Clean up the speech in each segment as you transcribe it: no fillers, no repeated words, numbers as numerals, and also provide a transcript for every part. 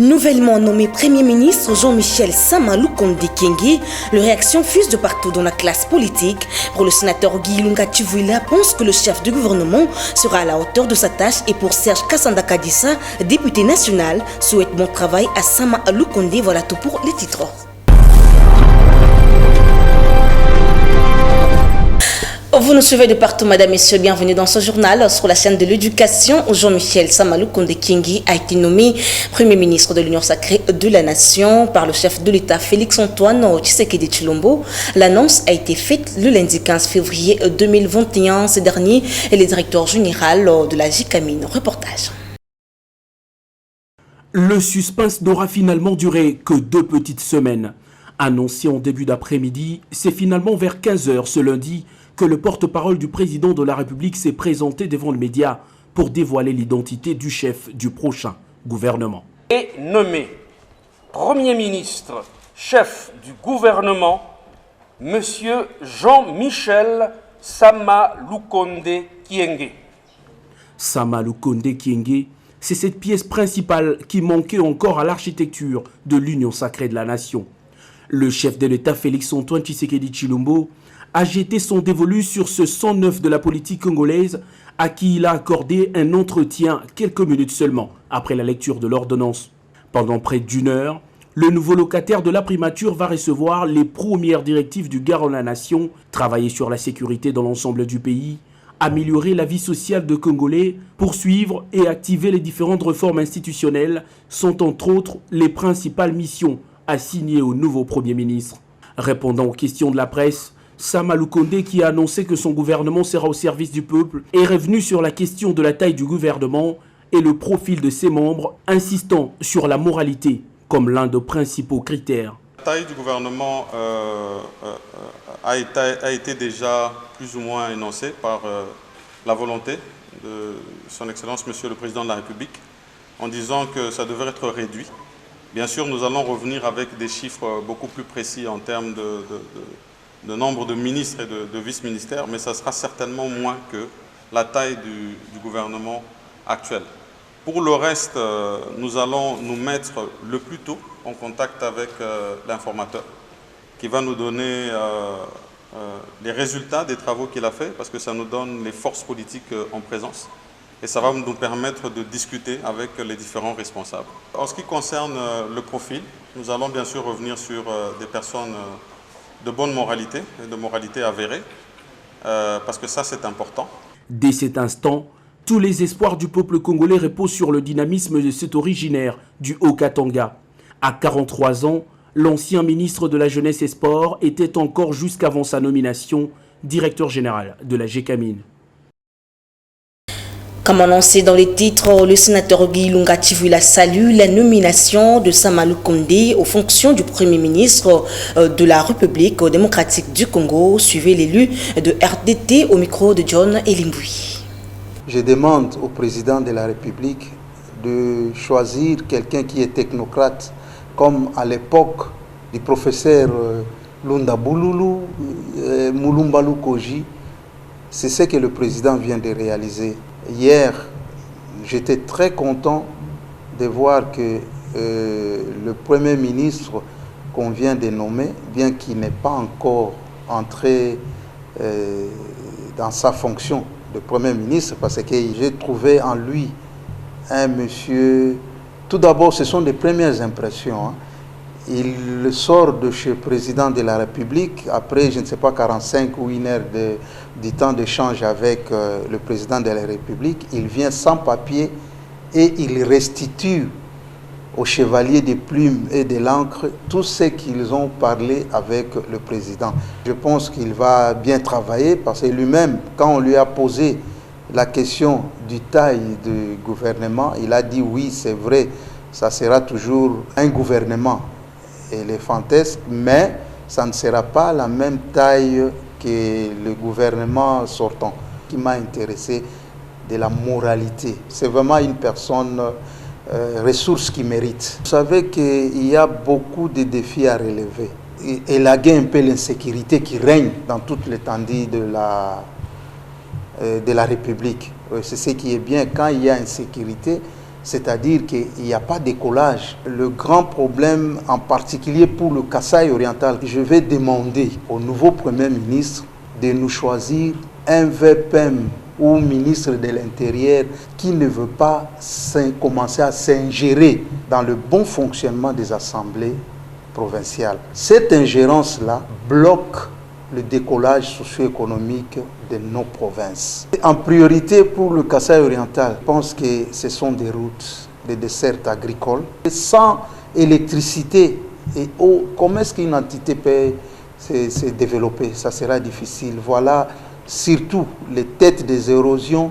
Nouvellement nommé Premier ministre Jean-Michel Sama Lukonde Kyenge, les réactions fusent de partout dans la classe politique. Pour le sénateur Guy Ilunga Chivuila pense que le chef du gouvernement sera à la hauteur de sa tâche et pour Serge Kassanda Kadissa, député national, souhaite bon travail à Sama Lukonde. Voilà tout pour les titres. Vous nous suivez de partout, mesdames, messieurs, bienvenue dans ce journal sur la chaîne de l'éducation. Jean-Michel Sama Lukonde Kyenge a été nommé Premier ministre de l'Union sacrée de la Nation par le chef de l'État Félix-Antoine Tshisekedi Tshilombo. L'annonce a été faite le lundi 15 février 2021. Ce dernier est le directeur général de la JCAMIN. Reportage. Le suspense n'aura finalement duré que 2 petites semaines. Annoncé en début d'après-midi, c'est finalement vers 15 h ce lundi que le porte-parole du président de la République s'est présenté devant le média pour dévoiler l'identité du chef du prochain gouvernement. Et nommé Premier ministre, chef du gouvernement, Monsieur Jean-Michel Sama Lukonde Kyenge. Sama Lukonde Kyenge, c'est cette pièce principale qui manquait encore à l'architecture de l'Union sacrée de la Nation. Le chef de l'État Félix-Antoine Tshisekedi Tshilombo a jeté son dévolu sur ce 109 de la politique congolaise à qui il a accordé un entretien quelques minutes seulement après la lecture de l'ordonnance. Pendant près d'1 heure, le nouveau locataire de la primature va recevoir les premières directives du garant de la nation, travailler sur la sécurité dans l'ensemble du pays, améliorer la vie sociale de Congolais, poursuivre et activer les différentes réformes institutionnelles sont entre autres les principales missions assignées au nouveau Premier ministre. Répondant aux questions de la presse, Sama Lukonde, qui a annoncé que son gouvernement sera au service du peuple, est revenu sur la question de la taille du gouvernement et le profil de ses membres, insistant sur la moralité comme l'un des principaux critères. La taille du gouvernement a été déjà plus ou moins énoncée par la volonté de son Excellence Monsieur le Président de la République en disant que ça devrait être réduit. Bien sûr, nous allons revenir avec des chiffres beaucoup plus précis en termes de nombre de ministres et de vice-ministères, mais ça sera certainement moins que la taille du gouvernement actuel. Pour le reste, nous allons nous mettre le plus tôt en contact avec l'informateur qui va nous donner les résultats des travaux qu'il a fait, parce que ça nous donne les forces politiques en présence et ça va nous permettre de discuter avec les différents responsables. En ce qui concerne le profil, nous allons bien sûr revenir sur des personnes de bonne moralité et de moralité avérée, parce que ça c'est important. Dès cet instant, tous les espoirs du peuple congolais reposent sur le dynamisme de cet originaire du Haut-Katanga. À 43 ans, l'ancien ministre de la Jeunesse et Sport était encore jusqu'avant sa nomination directeur général de la JCAMIN. Comme annoncé dans les titres, le sénateur Guy Ilunga Chivuila salue la nomination de Sama Lukonde aux fonctions du Premier ministre de la République démocratique du Congo. Suivez l'élu de RDT au micro de John Elimboui. Je demande au président de la République de choisir quelqu'un qui est technocrate, comme à l'époque du professeur Lunda Bululu, Mulumba Lukoji. C'est ce que le président vient de réaliser. Hier, j'étais très content de voir que le Premier ministre qu'on vient de nommer, bien qu'il n'ait pas encore entré dans sa fonction de Premier ministre, parce que j'ai trouvé en lui un monsieur... Tout d'abord, ce sont des premières impressions. Il sort de chez le président de la République, après, je ne sais pas, 45 ou 1 heure du temps d'échange avec le président de la République. Il vient sans papier et il restitue aux chevaliers des plumes et de l'encre tout ce qu'ils ont parlé avec le président. Je pense qu'il va bien travailler parce que lui-même, quand on lui a posé la question du taille du gouvernement, il a dit oui, c'est vrai, ça sera toujours un gouvernement éléphantesque, mais ça ne sera pas la même taille que le gouvernement sortant. Ce qui m'a intéressé, de la moralité. C'est vraiment une personne ressource qui mérite. Vous savez qu'il y a beaucoup de défis à relever. Élaguer un peu l'insécurité qui règne dans toute l'étendue de la République. C'est ce qui est bien. Quand il y a insécurité, c'est-à-dire qu'il n'y a pas d'écolage. Le grand problème, en particulier pour le Kasaï oriental, je vais demander au nouveau Premier ministre de nous choisir un VPM ou ministre de l'Intérieur qui ne veut pas commencer à s'ingérer dans le bon fonctionnement des assemblées provinciales. Cette ingérence-là bloque le décollage socio-économique de nos provinces. En priorité pour le Kasaï oriental, je pense que ce sont des routes, des dessertes agricoles. Sans électricité et eau, comment est-ce qu'une entité peut se développer? Ça sera difficile. Voilà surtout les têtes des érosions.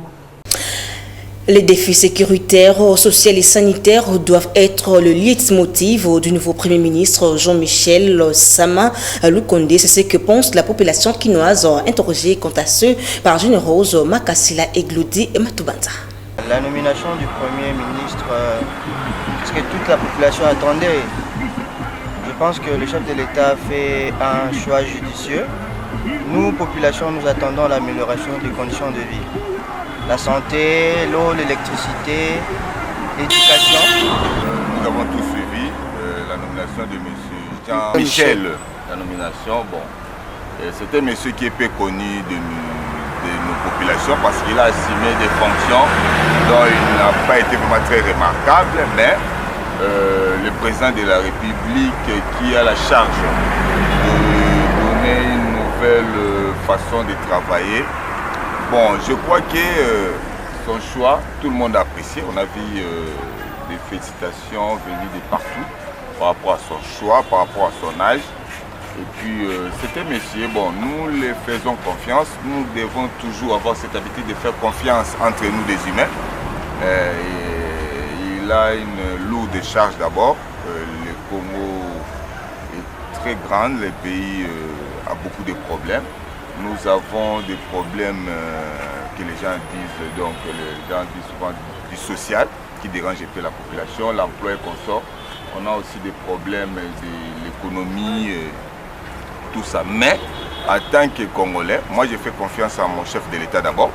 Les défis sécuritaires, sociaux et sanitaires doivent être le leitmotiv du nouveau Premier ministre Jean-Michel Sama Lukonde. C'est ce que pense la population quinoise, interrogée quant à ce par Générose Makassila Eglodi et Matubanza. La nomination du Premier ministre, ce que toute la population attendait, je pense que le chef de l'État a fait un choix judicieux. Nous, population, nous attendons l'amélioration des conditions de vie. La santé, l'eau, l'électricité, l'éducation. Nous avons tous suivi la nomination de M. Jean-Michel. La nomination, bon, c'était un monsieur qui est peu connu de nos populations parce qu'il a assumé des fonctions dont il n'a pas été vraiment très remarquable, mais le président de la République qui a la charge de donner une nouvelle façon de travailler. Bon, je crois que son choix, tout le monde a apprécié. On a vu des félicitations venues de partout par rapport à son choix, par rapport à son âge. Et puis, c'était monsieur, bon, nous les faisons confiance. Nous devons toujours avoir cette habitude de faire confiance entre nous les humains. Il a une lourde charge d'abord. Le Congo est très grand, le pays a beaucoup de problèmes. Nous avons des problèmes que les gens disent, donc les gens disent souvent du social, qui dérange un peu la population, l'emploi et consort. On a aussi des problèmes de l'économie, tout ça. Mais en tant que Congolais, moi je fais confiance à mon chef de l'État d'abord.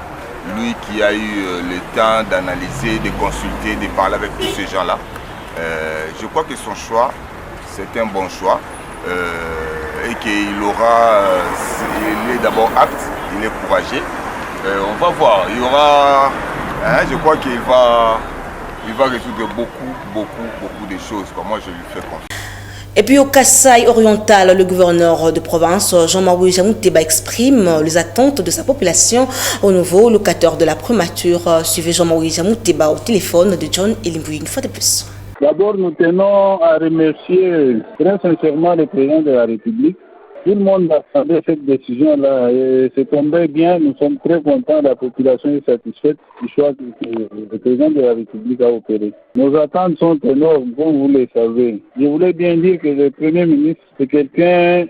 Lui qui a eu le temps d'analyser, de consulter, de parler avec tous ces gens-là. Je crois que son choix, c'est un bon choix. Et qu'il aura, il est d'abord apte, il est courageux. On va voir, il y aura, je crois qu'il va résoudre beaucoup de choses. Moi, je lui fais confiance. Et puis au Kasaï oriental, le gouverneur de province, Jean-Marie Jamouteba, exprime les attentes de sa population au nouveau locataire de la primature. Suivez Jean-Marie Jamouteba au téléphone de John Elimbouy, une fois de plus. D'abord, nous tenons à remercier très sincèrement le président de la République. Tout le monde attendait cette décision-là et c'est tombé bien. Nous sommes très contents, la population est satisfaite du choix que le président de la République a opéré. Nos attentes sont énormes, comme vous le savez. Je voulais bien dire que le Premier ministre, c'est quelqu'un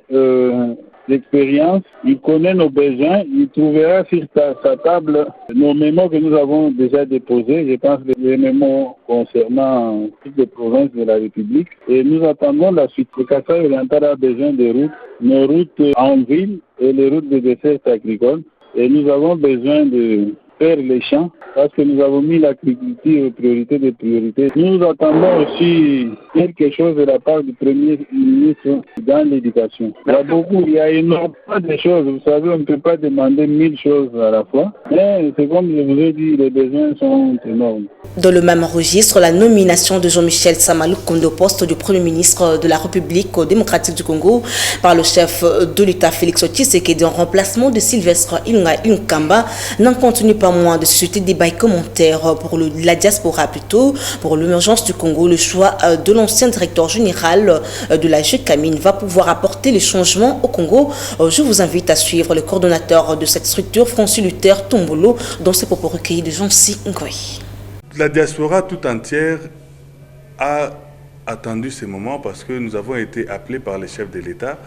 d'expérience, il connaît nos besoins, il trouvera sur sa table nos mémos que nous avons déjà déposés, je pense que les mémos concernant toutes les provinces de la République, et nous attendons la suite. Le Kasaï oriental a besoin de routes, nos routes en ville et les routes de dessertes agricoles, et nous avons besoin de faire les champs parce que nous avons mis l'agriculture priorité des priorités. Nous attendons aussi quelque chose de la part du Premier ministre dans l'éducation. Il y a énormément de choses. Vous savez, on ne peut pas demander 1000 choses à la fois. Mais c'est comme je vous ai dit, les besoins sont énormes. Dans le même registre, la nomination de Jean-Michel Sama Lukonde au poste du Premier ministre de la République démocratique du Congo par le chef de l'État Félix Tshisekedi en remplacement de Sylvestre Ilunga Ilunkamba n'en continue pas moins de susciter débat et commentaires pour la diaspora plutôt. Pour l'émergence du Congo, le choix de l'ancien directeur général de la GECAMIN va pouvoir apporter les changements au Congo. Je vous invite à suivre le coordonnateur de cette structure, Francis Luther Tombolo, dans ses propos recueillis de Jean-C. Ngoy. La diaspora tout entière a attendu ce moment parce que nous avons été appelés par les chefs de l'État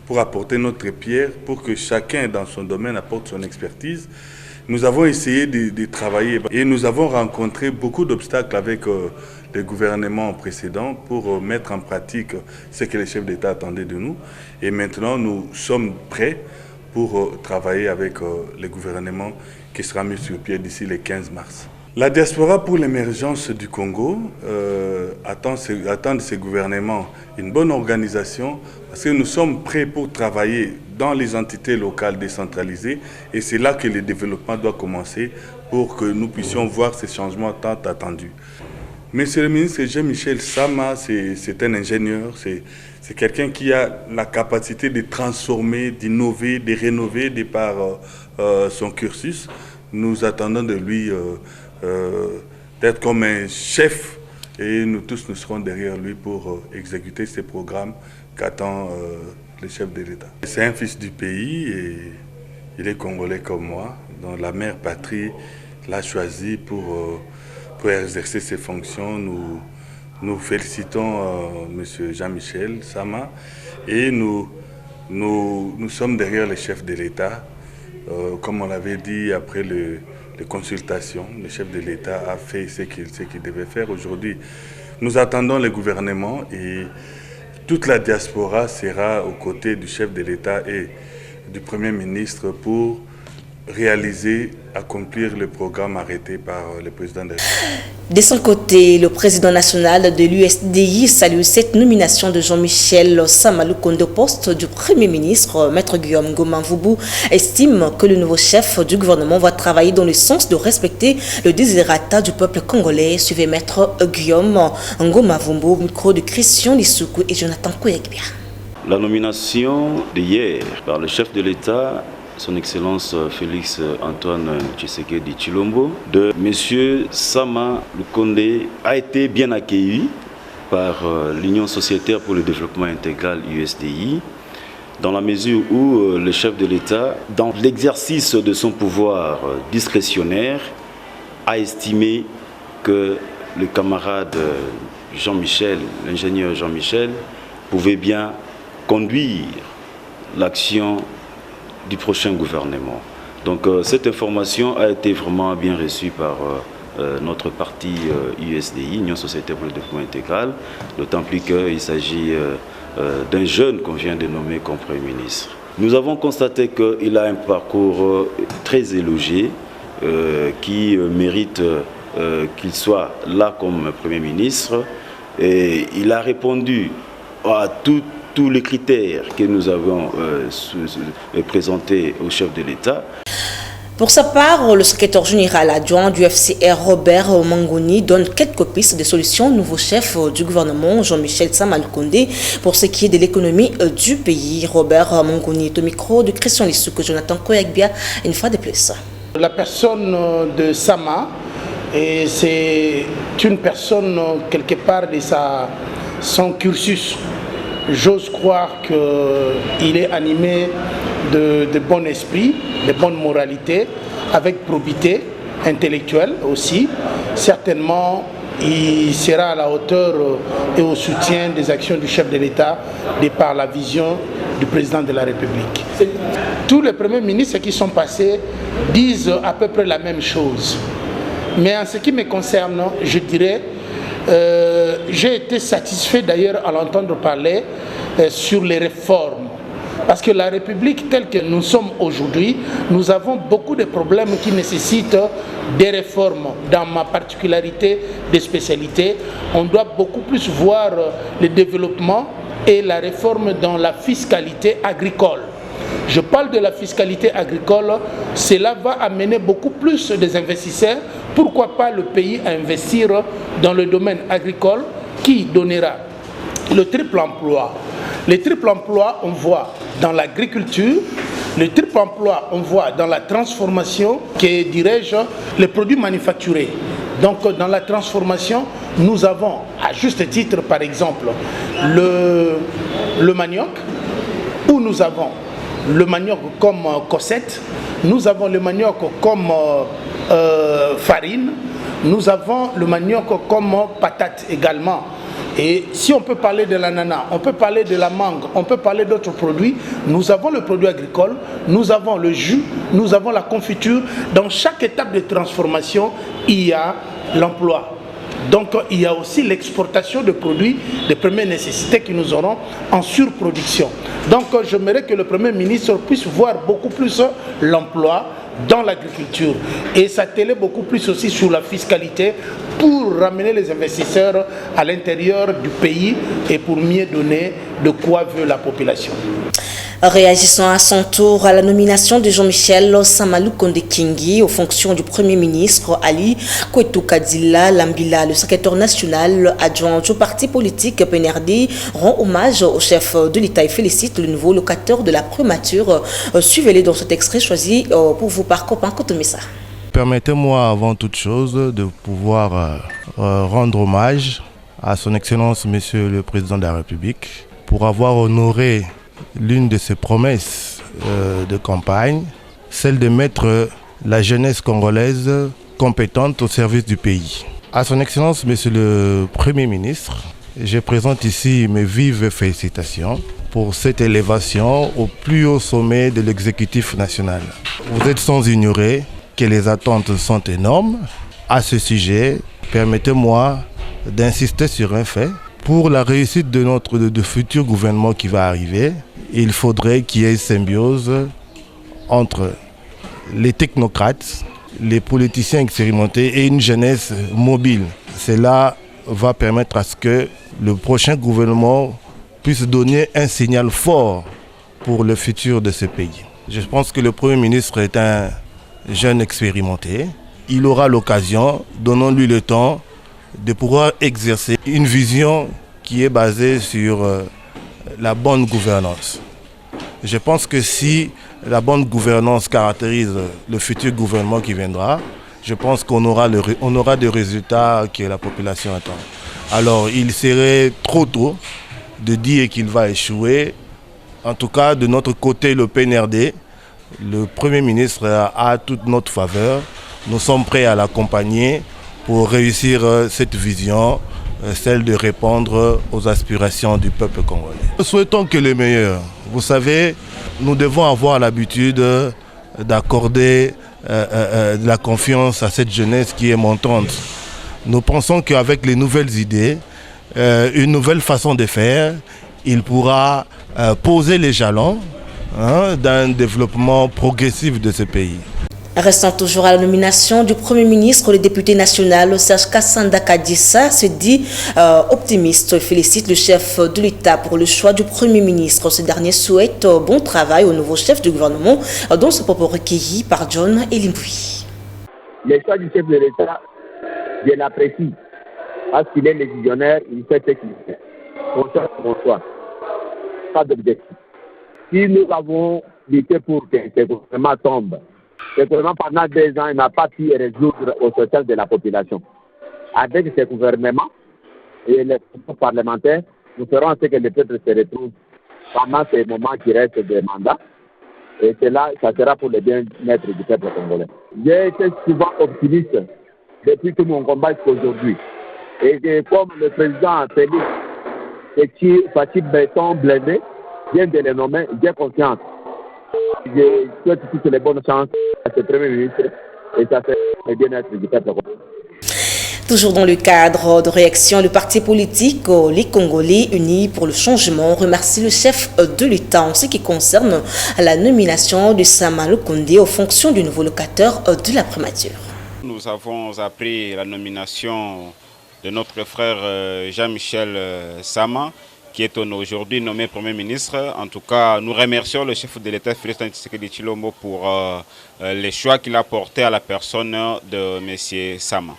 pour apporter notre pierre, pour que chacun dans son domaine apporte son expertise. Nous avons essayé de travailler et nous avons rencontré beaucoup d'obstacles avec les gouvernements précédents pour mettre en pratique ce que les chefs d'État attendaient de nous. Et maintenant, nous sommes prêts pour travailler avec les gouvernements qui sera mis sur pied d'ici le 15 mars. La diaspora pour l'émergence du Congo attend de ces gouvernements une bonne organisation parce que nous sommes prêts pour travailler dans les entités locales décentralisées et c'est là que le développement doit commencer pour que nous puissions voir ces changements tant attendus. Monsieur le ministre Jean-Michel Sama, c'est un ingénieur, c'est quelqu'un qui a la capacité de transformer, d'innover, de rénover de par son cursus. Nous attendons de lui d'être comme un chef et nous tous nous serons derrière lui pour exécuter ces programmes qu'attend le chef de l'État. C'est un fils du pays et il est congolais comme moi, dont la mère patrie l'a choisi pour exercer ses fonctions. Nous félicitons M. Jean-Michel Sama et nous sommes derrière le chef de l'État. Comme on l'avait dit après les consultations, le chef de l'État a fait ce qu'il devait faire. Aujourd'hui, nous attendons le gouvernement et toute la diaspora sera aux côtés du chef de l'État et du Premier ministre pour réaliser, accomplir le programme arrêté par le président de la République. De son côté, le président national de l'USDI salue cette nomination de Jean-Michel Sama Lukonde au poste du Premier ministre. Maître Guillaume Ngoma-Mvubu estime que le nouveau chef du gouvernement va travailler dans le sens de respecter le désirata du peuple congolais. Suivez Maître Guillaume Ngoma-Mvubu, micro de Christian Lissoukou et Jonathan Koyegbia. La nomination d'hier par le chef de l'État, Son Excellence Félix Antoine Tshisekedi Tshilombo, de M. Sama Lukonde a été bien accueilli par l'Union sociétaire pour le développement intégral USDI, dans la mesure où le chef de l'État, dans l'exercice de son pouvoir discrétionnaire, a estimé que le camarade Jean-Michel, l'ingénieur Jean-Michel, pouvait bien conduire l'action du prochain gouvernement. Donc cette information a été vraiment bien reçue par notre parti USDI, Union Sociétaire pour le Développement Intégral, d'autant plus qu'il s'agit d'un jeune qu'on vient de nommer comme Premier ministre. Nous avons constaté qu'il a un parcours très élogieux qui mérite qu'il soit là comme Premier ministre et il a répondu à tous les critères que nous avons présentés au chef de l'État. Pour sa part, le secrétaire général adjoint du FCR, Robert Mangoni, donne quelques pistes de solutions au nouveau chef du gouvernement, Jean-Michel Sama Lukonde, pour ce qui est de l'économie du pays. Robert Mangoni est au micro de Christian Lissoukou, Jonathan Koyegbia, une fois de plus. La personne de Sama, c'est une personne quelque part de son cursus. J'ose croire qu'il est animé de bon esprit, de bonne moralité, avec probité intellectuelle aussi. Certainement, il sera à la hauteur et au soutien des actions du chef de l'État de par la vision du président de la République. Tous les premiers ministres qui sont passés disent à peu près la même chose. Mais en ce qui me concerne, je dirais, j'ai été satisfait d'ailleurs à l'entendre parler sur les réformes. Parce que la République telle que nous sommes aujourd'hui, nous avons beaucoup de problèmes qui nécessitent des réformes. Dans ma particularité de spécialité, on doit beaucoup plus voir le développement et la réforme dans la fiscalité agricole. Je parle de la fiscalité agricole, cela va amener beaucoup plus des investisseurs. Pourquoi pas le pays à investir dans le domaine agricole qui donnera le triple emploi. Le triple emploi, on voit dans l'agriculture, le triple emploi, on voit dans la transformation, que dirais-je, les produits manufacturés. Donc dans la transformation, nous avons à juste titre, par exemple, le manioc, où nous avons le manioc comme cossette, nous avons le manioc comme farine, nous avons le manioc comme patate également. Et si on peut parler de l'ananas, on peut parler de la mangue, on peut parler d'autres produits, nous avons le produit agricole, nous avons le jus, nous avons la confiture. Dans chaque étape de transformation, il y a l'emploi. Donc il y a aussi l'exportation de produits de première nécessité que nous aurons en surproduction. Donc j'aimerais que le Premier ministre puisse voir beaucoup plus l'emploi dans l'agriculture et s'atteler beaucoup plus aussi sur la fiscalité pour ramener les investisseurs à l'intérieur du pays et pour mieux donner de quoi veut la population. Réagissant à son tour à la nomination de Jean-Michel Sama Lukonde Kiengi aux fonctions du Premier ministre, Ali Kwetu Kadila Lambila, le secrétaire national adjoint au parti politique PNRD, rend hommage au chef de l'État et félicite le nouveau locataire de la primature. Suivez-les dans cet extrait choisi pour vous par Copain Kotomissa. Permettez-moi avant toute chose de pouvoir rendre hommage à son Excellence Monsieur le Président de la République pour avoir honoré l'une de ses promesses de campagne, celle de mettre la jeunesse congolaise compétente au service du pays. À son Excellence, Monsieur le Premier ministre, je présente ici mes vives félicitations pour cette élévation au plus haut sommet de l'exécutif national. Vous êtes sans ignorer que les attentes sont énormes. À ce sujet, permettez-moi d'insister sur un fait. Pour la réussite de notre futur gouvernement qui va arriver, il faudrait qu'il y ait une symbiose entre les technocrates, les politiciens expérimentés et une jeunesse mobile. Cela va permettre à ce que le prochain gouvernement puisse donner un signal fort pour le futur de ce pays. Je pense que le Premier ministre est un jeune expérimenté. Il aura l'occasion, donnons-lui le temps, de pouvoir exercer une vision qui est basée sur la bonne gouvernance. Je pense que si la bonne gouvernance caractérise le futur gouvernement qui viendra, je pense qu'on aura des résultats que la population attend. Alors il serait trop tôt de dire qu'il va échouer. En tout cas, de notre côté, le PNRD, le Premier ministre a toute notre faveur. Nous sommes prêts à l'accompagner pour réussir cette vision, celle de répondre aux aspirations du peuple congolais. Nous souhaitons que le meilleur. Vous savez, nous devons avoir l'habitude d'accorder de la confiance à cette jeunesse qui est montante. Nous pensons qu'avec les nouvelles idées, une nouvelle façon de faire, il pourra poser les jalons d'un développement progressif de ce pays. Restant toujours à la nomination du Premier ministre, le député national Serge Kassanda Kadissa se dit optimiste et félicite le chef de l'État pour le choix du Premier ministre. Ce dernier souhaite bon travail au nouveau chef du gouvernement, dont ce propos recueilli par John Elimboui. Le choix du chef de l'État, je l'apprécie, parce qu'il est le visionnaire, il fait ce qu'il fait. Mon choix, pas d'objectif. Si nous avons lutté pour que ce gouvernement tombe, le gouvernement pendant 2 ans n'a pas pu résoudre au social de la population. Avec ce gouvernement et les parlementaires, nous ferons en sorte que le peuple se retrouve pendant ces moments qui restent de mandat. Et cela, ça sera pour le bien-être du peuple congolais. J'ai été souvent optimiste depuis tout mon combat jusqu'aujourd'hui. Et comme le président Félix Fachi Béton Blindé vient de le nommer, j'ai confiance. Je souhaite toutes les bonnes chances à ce Premier ministre et ça fait le bien-être du peuple congolais. Toujours dans le cadre de réaction, le parti politique Les Congolais Unis pour le Changement remercie le chef de l'État en ce qui concerne la nomination de Sama Lukonde aux fonctions du nouveau locataire de la primature. Nous avons appris la nomination de notre frère Jean-Michel Sama, qui est aujourd'hui nommé Premier ministre. En tout cas, nous remercions le chef de l'État, Félix Tshisekedi Tshilombo, pour les choix qu'il a portés à la personne de M. Sama.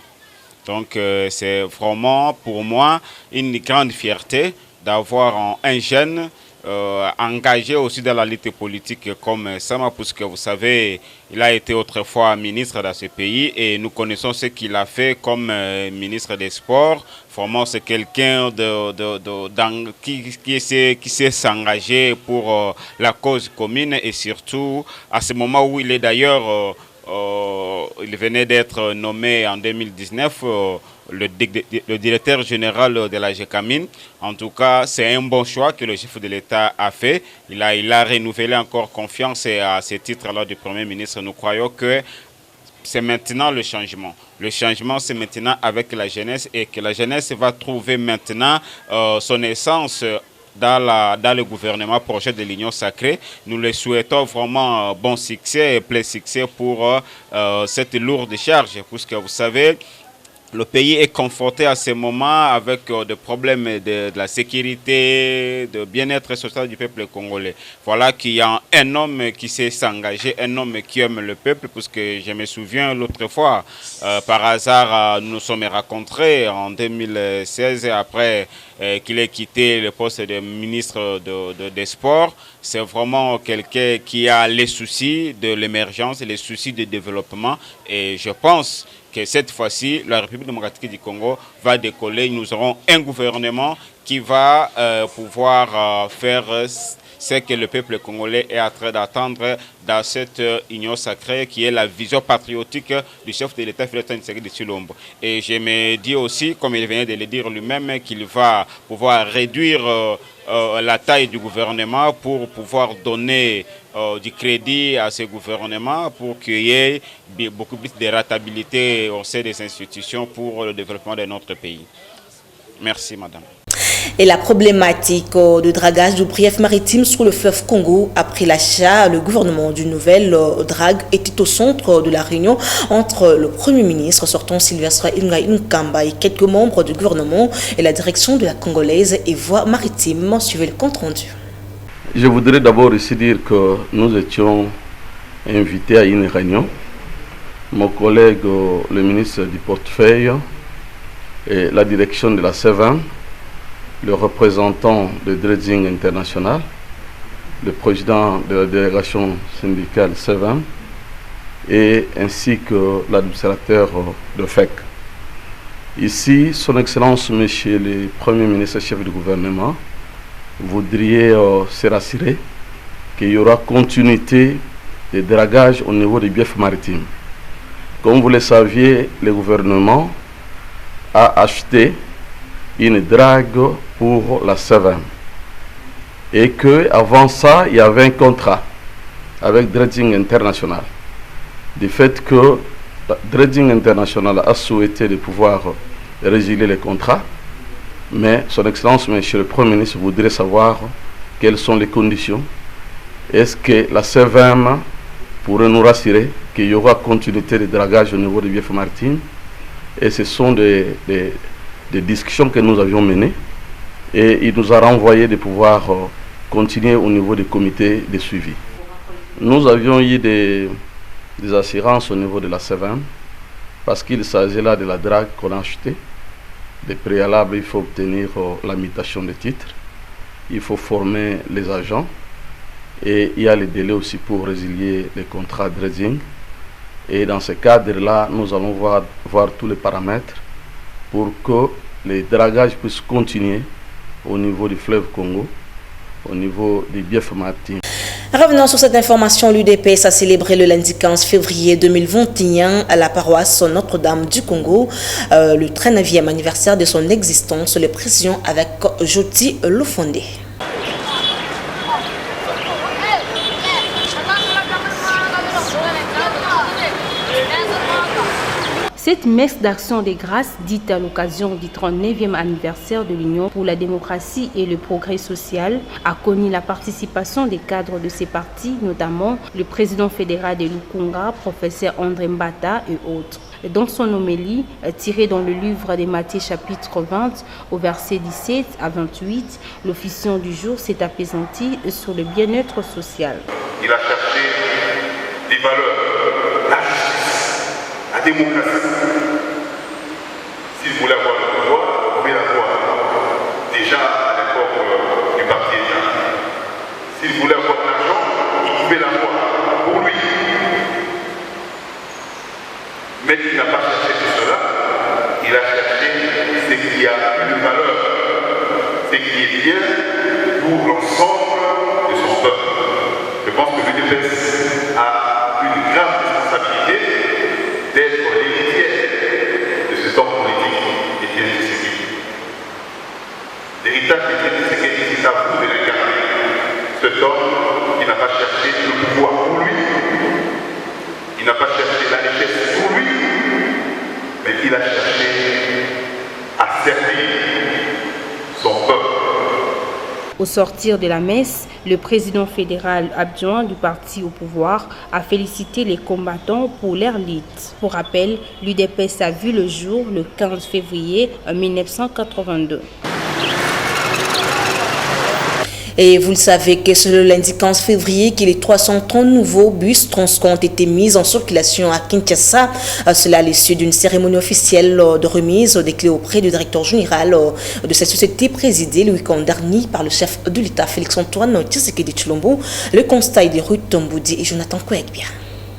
Donc, c'est vraiment pour moi une grande fierté d'avoir un jeune engagé aussi dans la lutte politique comme Sama, puisque vous savez, il a été autrefois ministre dans ce pays et nous connaissons ce qu'il a fait comme ministre des Sports. Vraiment, c'est quelqu'un qui sait s'engager pour la cause commune et surtout à ce moment où il est d'ailleurs, il venait d'être nommé en 2019 le directeur général de la GECAMIN. En tout cas, c'est un bon choix que le chef de l'État a fait. Il a renouvelé encore confiance et à ce titre-là du Premier ministre. Nous croyons que c'est maintenant le changement. Le changement, c'est maintenant avec la jeunesse et que la jeunesse va trouver maintenant son essence dans le gouvernement projet de l'Union sacrée. Nous les souhaitons vraiment bon succès et plein succès pour cette lourde charge, puisque vous savez, le pays est confronté à ce moment avec des problèmes de la sécurité, de bien-être social du peuple congolais. Voilà qu'il y a un homme qui s'est engagé, un homme qui aime le peuple, puisque je me souviens l'autre fois, par hasard, nous nous sommes rencontrés en 2016, après qu'il ait quitté le poste de ministre des Sports. C'est vraiment quelqu'un qui a les soucis de l'émergence, les soucis du développement, et je pense que cette fois-ci, la République démocratique du Congo va décoller. Nous aurons un gouvernement qui va pouvoir faire ce que le peuple congolais est en train d'attendre dans cette union sacrée qui est la vision patriotique du chef de l'État, Félix Tshisekedi Tshilombo. Et je me dis aussi, comme il venait de le dire lui-même, qu'il va pouvoir réduire la taille du gouvernement pour pouvoir donner du crédit à ce gouvernement, pour qu'il y ait beaucoup plus de rentabilité au sein des institutions pour le développement de notre pays. Merci, madame. Et la problématique de dragage du brief maritime sur le fleuve Congo après l'achat, le gouvernement d'une nouvelle drague était au centre de la réunion entre le Premier ministre sortant Sylvestre Ilunga Ilunkamba et quelques membres du gouvernement et la direction de la congolaise et voies maritimes. Suivez le compte rendu. Je voudrais d'abord ici dire que nous étions invités à une réunion. Mon collègue, le ministre du portefeuille et la direction de la C20, le représentant de Dredging International, le président de la délégation syndicale C20 et ainsi que l'administrateur de FEC. Ici, son Excellence, Monsieur le Premier ministre chef du gouvernement, voudriez se rassurer qu'il y aura continuité de dragage au niveau des biefs maritimes. Comme vous le saviez, le gouvernement a acheté une drague pour la C20 et que avant ça il y avait un contrat avec Dredging International. Du fait que Dredging International a souhaité de pouvoir résilier les contrats, mais son Excellence, Monsieur le Premier ministre, voudrait savoir quelles sont les conditions. Est-ce que la C20 pourrait nous rassurer qu'il y aura continuité de dragage au niveau des biefs maritimes? Et ce sont des discussions que nous avions menées et il nous a renvoyé de pouvoir continuer au niveau des comités de suivi. Nous avions eu des assurances au niveau de la C20 parce qu'il s'agit là de la drague qu'on a achetée. Des préalables, il faut obtenir la mutation de titres, il faut former les agents et il y a les délais aussi pour résilier les contrats de dredging. Et dans ce cadre-là, nous allons voir tous les paramètres pour que les dragages puissent continuer au niveau du fleuve Congo, au niveau des biefs maritimes. Revenons sur cette information, l'UDPS a célébré le lundi 15 février 2021 à la paroisse Notre-Dame du Congo, le 39e anniversaire de son existence. Les précisions avec Joti Lofondé. Cette messe d'action des grâces, dite à l'occasion du 39e anniversaire de l'Union pour la démocratie et le progrès social, a connu la participation des cadres de ces partis, notamment le président fédéral de Lukunga, professeur André Mbata et autres. Dans son homélie, tirée dans le livre des Matthieu chapitre 20, au verset 17 à 28, l'officiant du jour s'est apaisanti sur le bien-être social. Il a cherché des valeurs, la justice, la démocratie. Si vous voulez avoir le pouvoir, vous pouvez l'avoir. Déjà à l'époque du parti État. Si vous voulez avoir de l'argent, vous pouvez l'avoir pour lui. Mais il n'a pas cherché tout cela. Il a cherché ce qui a une valeur, ce qui est bien pour l'ensemble de son peuple. Je pense que l'UDPS a une grave responsabilité d'être l'héritier de cet homme politique et de Tshisekedi. L'héritage de Tshisekedi, c'est à vous de l'incarner. Cet homme qui n'a pas cherché le pouvoir pour lui, il n'a pas cherché la richesse pour lui, mais il a cherché à servir son peuple. Au sortir de la messe, le président fédéral adjoint du parti au pouvoir a félicité les combattants pour leur lutte. Pour rappel, l'UDPS a vu le jour le 15 février 1982. Et vous le savez que c'est le lundi 15 février que les 330 nouveaux bus Transco ont été mis en circulation à Kinshasa. Cela à l'issue d'une cérémonie officielle de remise des clés auprès du directeur général de cette société présidée le week-end dernier par le chef de l'État Félix-Antoine Tshisekedi Tshilombo. Le constat est de Ruth Tomboudi et Jonathan Kouekbia.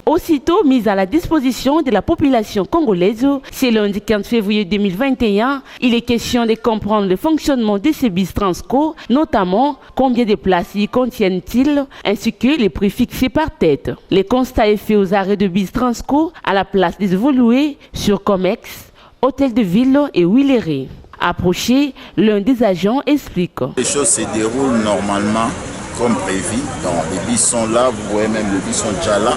Aussitôt mise à la disposition de la population congolaise, c'est lundi 15 février 2021, il est question de comprendre le fonctionnement de ces bus Transco, notamment combien de places y contiennent-ils, ainsi que les prix fixés par tête. Le constat est fait aux arrêts de bus Transco à la place des évolués sur Comex, Hôtel de Ville et Willery. Approché, l'un des agents explique. Les choses se déroulent normalement comme prévu. Donc, les bus sont là, vous voyez même les bus sont déjà là.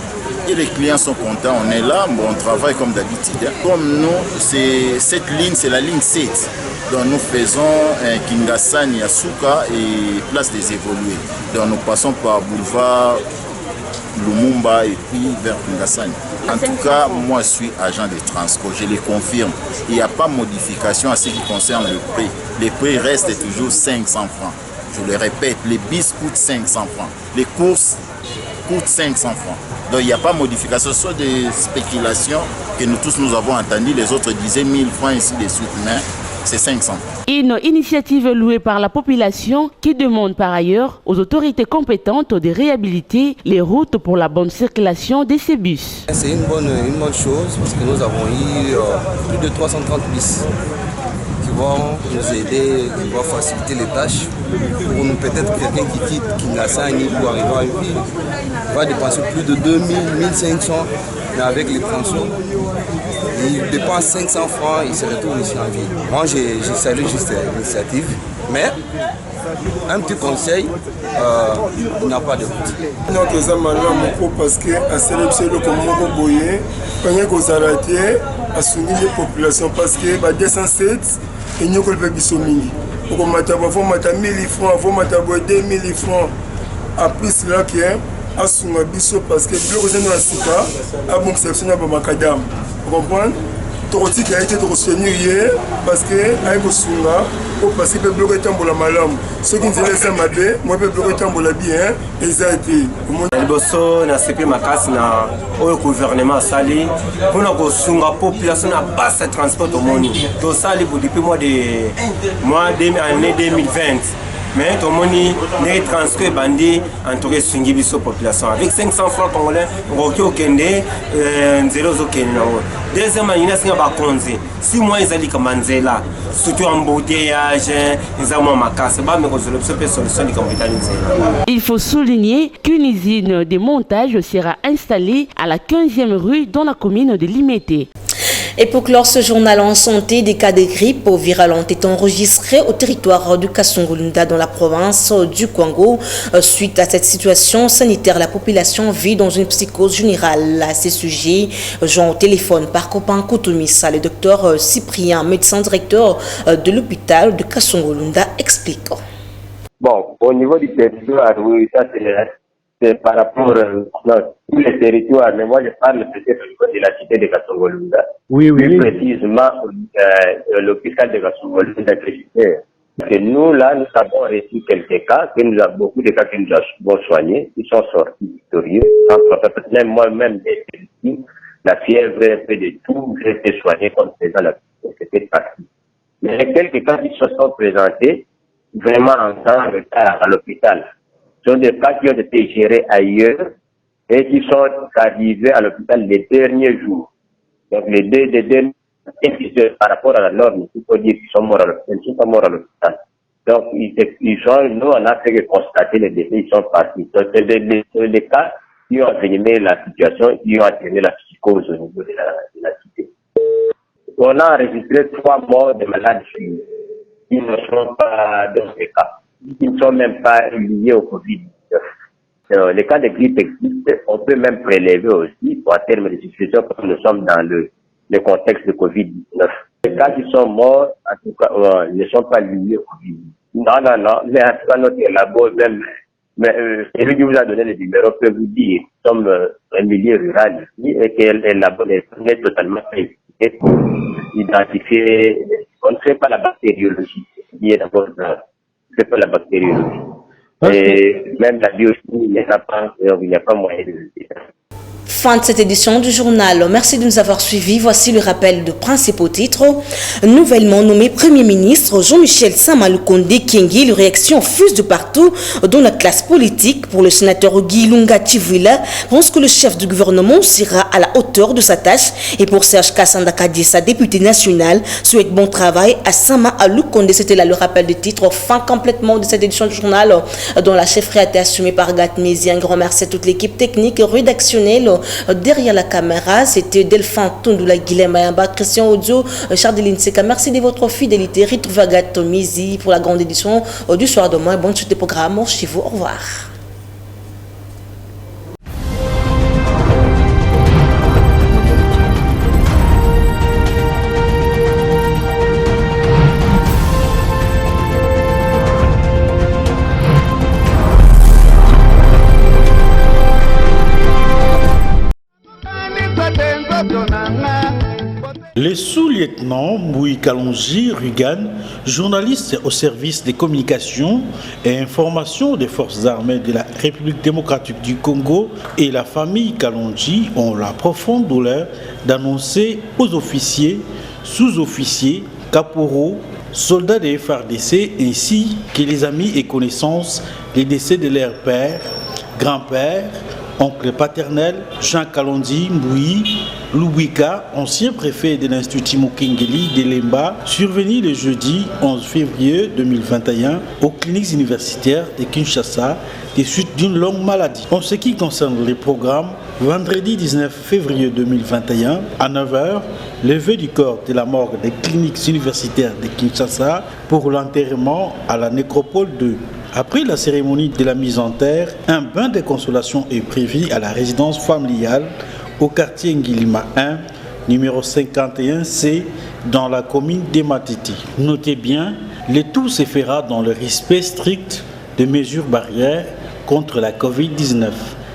Et les clients sont contents, on est là, bon, on travaille comme d'habitude. Comme nous, cette ligne, c'est la ligne 7. Donc nous faisons Kingasani, Yasuka et place des évolués. Donc nous passons par boulevard Lumumba et puis vers Kingasani. En tout cas, moi je suis agent de Transco, je les confirme. Il n'y a pas de modification à ce qui concerne le prix. Les prix restent toujours 500 francs. Je le répète, les bis coûtent 500 francs. Les courses coûtent 500 francs. Donc il n'y a pas de modification, ce sont des spéculations que nous tous nous avons entendues. Les autres disaient 1000 francs ainsi de suite, mais c'est 500. Une initiative louée par la population qui demande par ailleurs aux autorités compétentes de réhabiliter les routes pour la bonne circulation de ces bus. C'est une bonne chose parce que nous avons eu plus de 330 bus qui vont nous aider, qui vont faciliter les tâches. Pour nous, peut-être quelqu'un qui quitte Kingasani pour arriver à une ville va dépenser plus de 2000, 1500, mais avec les transports, il dépense 500 francs, il se retrouve ici en ville. Moi, j'ai salué juste l'initiative, mais un petit conseil, il n'a pas de route. Donc, ça m'a parce que à célébrer le Congo boyé, quand il y a des à soutenir les populations parce que 207 et nous avons besoin de pour qu'on mette 1000 francs, il faut 2000 francs. En plus, là, qui est à soutenir parce que le président de la CICA a bon sélection à Bamakadam. Vous comprenez? Toroti qui a été soutenir hier parce que a été soutenir parce que le bloc est en bola malam. Ceux qui disent ça m'a bien, moi le bloc est en bola bien, ils ont été. Le bosso na CP Makas na au gouvernement sali pour la population na basse transport au monde. Tout ça depuis mois de année 2020. Mais tout le monde est transcrit bandit entouré de population. Avec 500 francs congolais, on a au Kende, 0 au Kenya. Deuxièmement, il y a un conseil. Si moi, ils allaient comme là, surtout en embouteillage, ils ont ma casse, mais ils solution de compétence. Il faut souligner qu'une usine de montage sera installée à la 15e rue dans la commune de Limete. Et pour clore ce journal en santé, des cas de grippe virale ont été enregistrés au territoire du Kasongolunda dans la province du Congo. Suite à cette situation sanitaire, la population vit dans une psychose générale. À ces sujets, Jean au téléphone par Copain Koutoumissa, le docteur Cyprien, médecin directeur de l'hôpital de Kasongolunda, explique. Bon, au niveau du territoire, oui, ça c'est par rapport à tous les territoires, mais moi je parle peut-être au niveau de la cité de Kasongolunda. Oui. Plus précisément, l'hôpital de Kasongolunda. Et nous, là, nous avons reçu quelques cas, beaucoup de cas que nous avons soignés, qui sont sortis victorieux. Même moi-même, la fièvre, un peu de tout, j'ai été soigné comme faisant la c'était parti. Mais quelques cas qui se sont présentés, vraiment en temps retard à l'hôpital. Ce sont des cas qui ont été gérés ailleurs et qui sont arrivés à l'hôpital les derniers jours. Donc les derniers par rapport à la norme, il faut dire qu'ils sont morts à l'hôpital, ils sont pas morts à l'hôpital. Donc nous on a fait que constater les décès, ils sont partis. Donc c'est des cas qui ont entraîné la situation, qui ont entraîné la psychose au niveau de la cité. On a enregistré 3 morts de malades qui ne sont pas dans ces cas, qui ne sont même pas liés au Covid-19. Les cas de grippe existent, on peut même prélever aussi pour un terme de situation comme nous sommes dans le contexte de Covid-19. Les cas qui sont morts, en tout cas, ne sont pas liés au Covid-19. Non, mais en tout cas, notre labo, même, mais celui qui vous a donné le numéro peut vous dire, nous sommes un milieu rural ici et que le labo est totalement efficace pour identifier, on ne fait pas la bactériologie, qui est d'abord, on ne fait pas la bactériologie. Et même la biochimie, il n'y a pas moyen de le dire. Fin de cette édition du journal. Merci de nous avoir suivis. Voici le rappel de principaux titres. Nouvellement nommé Premier ministre Jean-Michel Sama Lukonde Kingi, les réactions fusent de partout dans la classe politique. Pour le sénateur Guy Lunga Tivila, pense que le chef du gouvernement sera à la hauteur de sa tâche. Et pour Serge Kassanda Kadissa, député national, souhaite bon travail à Sama Lukonde. C'était là le rappel des titres. Fin complètement de cette édition du journal, dont la chefferie a été assumée par Gat Mézi. Un grand merci à toute l'équipe technique et rédactionnelle. Derrière la caméra, c'était Delphin Tondula Guilhem Ayamba, Christian Audio, Chardeline Seka. Merci de votre fidélité. Retrouvez Agathe Mizi pour la grande édition du soir demain. Bonne suite des programmes chez vous. Au revoir. Le sous-lieutenant Mouy Kalonji Rugan, journaliste au service des communications et informations des forces armées de la République démocratique du Congo, et la famille Kalonji ont la profonde douleur d'annoncer aux officiers, sous-officiers, caporaux, soldats des FARDC ainsi que les amis et connaissances les décès de leur père, grand-père, oncle paternel, Jean Kalonji Mouy Louika, ancien préfet de l'Institut Mukengeli de Lemba, survenu le jeudi 11 février 2021 aux cliniques universitaires de Kinshasa des suites d'une longue maladie. En ce qui concerne les programmes, vendredi 19 février 2021 à 9h, levée du corps de la morgue des cliniques universitaires de Kinshasa pour l'enterrement à la nécropole 2. Après la cérémonie de la mise en terre, un bain de consolation est prévu à la résidence familiale au quartier Ngilima 1, numéro 51C, dans la commune d'Ematiti. Notez bien, le tout se fera dans le respect strict des mesures barrières contre la Covid-19.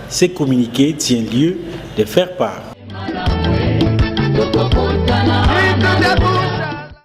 Ce communiqué tient lieu de faire part.